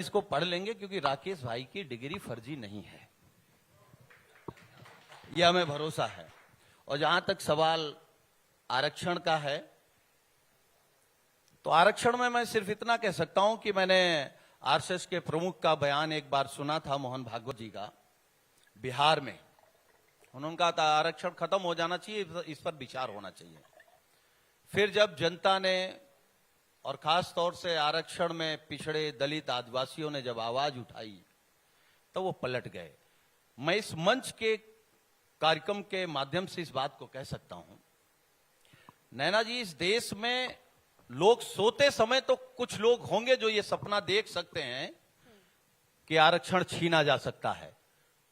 इसको पढ़ लेंगे क्योंकि राकेश भाई की डिग्री फर्जी नहीं है, यह हमें भरोसा है। और जहां तक सवाल आरक्षण का है, तो आरक्षण में मैं सिर्फ इतना कह सकता हूं कि मैंने आरएसएस के प्रमुख का बयान एक बार सुना था, मोहन भागवत जी का, बिहार में। उन्होंने कहा था आरक्षण खत्म हो जाना चाहिए, इस पर विचार होना चाहिए। फिर जब जनता ने और खास तौर से आरक्षण में पिछड़े दलित आदिवासियों ने जब आवाज उठाई तो वो पलट गए। मैं इस मंच के कार्यक्रम के माध्यम से इस बात को कह सकता हूं, नैना जी, इस देश में लोग सोते समय तो कुछ लोग होंगे जो ये सपना देख सकते हैं कि आरक्षण छीना जा सकता है,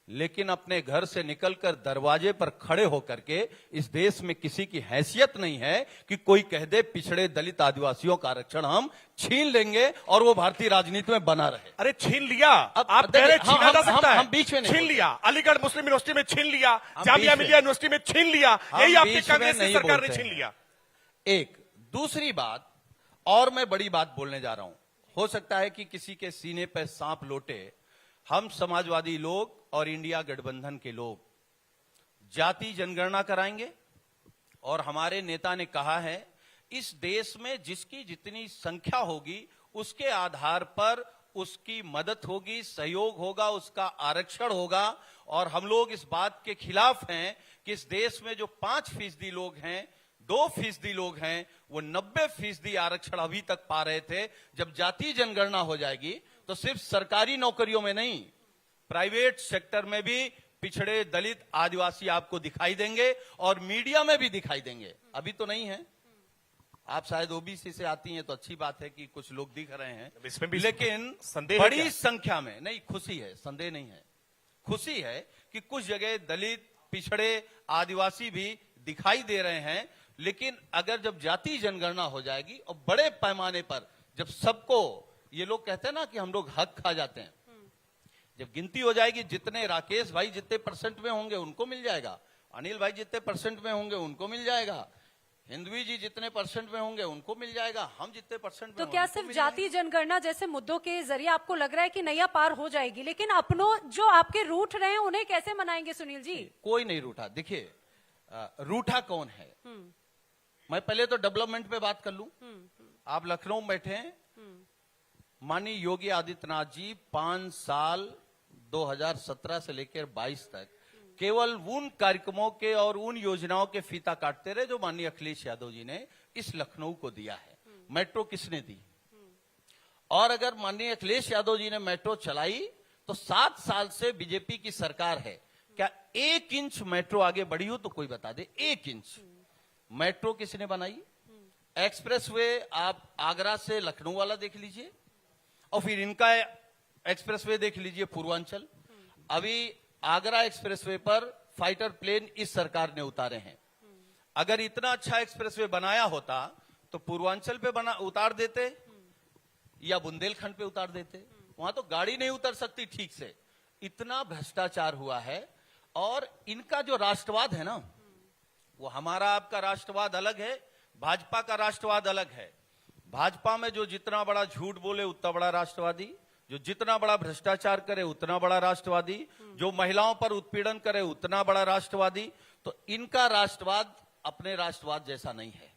लेकिन अपने घर से निकलकर दरवाजे पर खड़े होकर के इस देश में किसी की हैसियत नहीं है कि कोई कह दे पिछड़े दलित आदिवासियों का आरक्षण हम छीन लेंगे और वो भारतीय राजनीति में बना रहे। अरे छीन लिया, अब आप कह रहे छीना जा सकता है, हम बीच में छीन लिया, अलीगढ़ मुस्लिम यूनिवर्सिटी में छीन लिया, जामिया मिलिया यूनिवर्सिटी में छीन लिया, यही आपकी कांग्रेस की सरकार ने छीन लिया। एक दूसरी बात, और मैं बड़ी बात बोलने जा रहा हूं, हो सकता है कि किसी के सीने पर सांप लोटे, हम समाजवादी लोग और इंडिया गठबंधन के लोग जाति जनगणना कराएंगे। और हमारे नेता ने कहा है इस देश में जिसकी जितनी संख्या होगी उसके आधार पर उसकी मदद होगी, सहयोग होगा, उसका आरक्षण होगा। और हम लोग इस बात के खिलाफ हैं कि इस देश में जो 5% लोग हैं, 2% लोग हैं, वो 90% आरक्षण अभी तक पा रहे थे। जब जाति जनगणना हो जाएगी तो सिर्फ सरकारी नौकरियों में नहीं, प्राइवेट सेक्टर में भी पिछड़े दलित आदिवासी आपको दिखाई देंगे और मीडिया में भी दिखाई देंगे। अभी तो नहीं है, आप शायद ओबीसी से आती हैं तो अच्छी बात है कि कुछ लोग दिख रहे हैं, लेकिन बड़ी संख्या में नहीं। खुशी है, संदेह नहीं है, खुशी है कि कुछ जगह दलित पिछड़े आदिवासी भी दिखाई दे रहे हैं। लेकिन अगर जब जाति जनगणना हो जाएगी और बड़े पैमाने पर जब सबको, ये लोग कहते हैं ना कि हम लोग हक खा जाते हैं, जब गिनती हो जाएगी, जितने राकेश भाई जितने % में होंगे उनको मिल जाएगा, अनिल भाई जितने % में होंगे उनको मिल जाएगा, हिंदवी जी जितने % में होंगे उनको मिल जाएगा, हम जितने % में। तो क्या सिर्फ जाति जनगणना जैसे मुद्दों के जरिए आपको लग रहा है कि नैया पार हो जाएगी, लेकिन अपनों जो आपके रूठ रहे हैं उन्हें कैसे मनाएंगे सुनील जी? कोई नहीं रूठा। देखिए, रूठा कौन है? मैं पहले तो डेवलपमेंट पे बात कर लूं। आप लखनऊ में बैठे हैं, माननीय योगी आदित्यनाथ जी 5 साल 2017 से लेकर 22 तक केवल उन कार्यक्रमों के और उन योजनाओं के फीता काटते रहे जो माननीय अखिलेश यादव जी ने इस लखनऊ को दिया है। मेट्रो किसने दी? और अगर माननीय अखिलेश यादव जी ने मेट्रो चलाई तो 7 साल से बीजेपी की सरकार है, क्या 1 इंच मेट्रो आगे बढ़ी हो तो कोई बता दे? 1 इंच मेट्रो किसने बनाई? एक्सप्रेसवे आप आगरा से लखनऊ वाला देख लीजिए, और फिर इनका एक्सप्रेसवे देख लीजिए पूर्वांचल। अभी आगरा एक्सप्रेसवे पर फाइटर प्लेन इस सरकार ने उतारे हैं। अगर इतना अच्छा एक्सप्रेसवे बनाया होता तो पूर्वांचल पे उतार देते या बुंदेलखंड पे उतार देते, वहां तो गाड़ी नहीं उतर सकती ठीक से। इतना भ्रष्टाचार हुआ है। और इनका जो राष्ट्रवाद है ना, वो हमारा आपका राष्ट्रवाद अलग है, भाजपा का राष्ट्रवाद अलग है। भाजपा में जो जितना बड़ा झूठ बोले उतना बड़ा राष्ट्रवादी, जो जितना बड़ा भ्रष्टाचार करे उतना बड़ा राष्ट्रवादी, जो महिलाओं पर उत्पीड़न करे उतना बड़ा राष्ट्रवादी। तो इनका राष्ट्रवाद अपने राष्ट्रवाद जैसा नहीं है।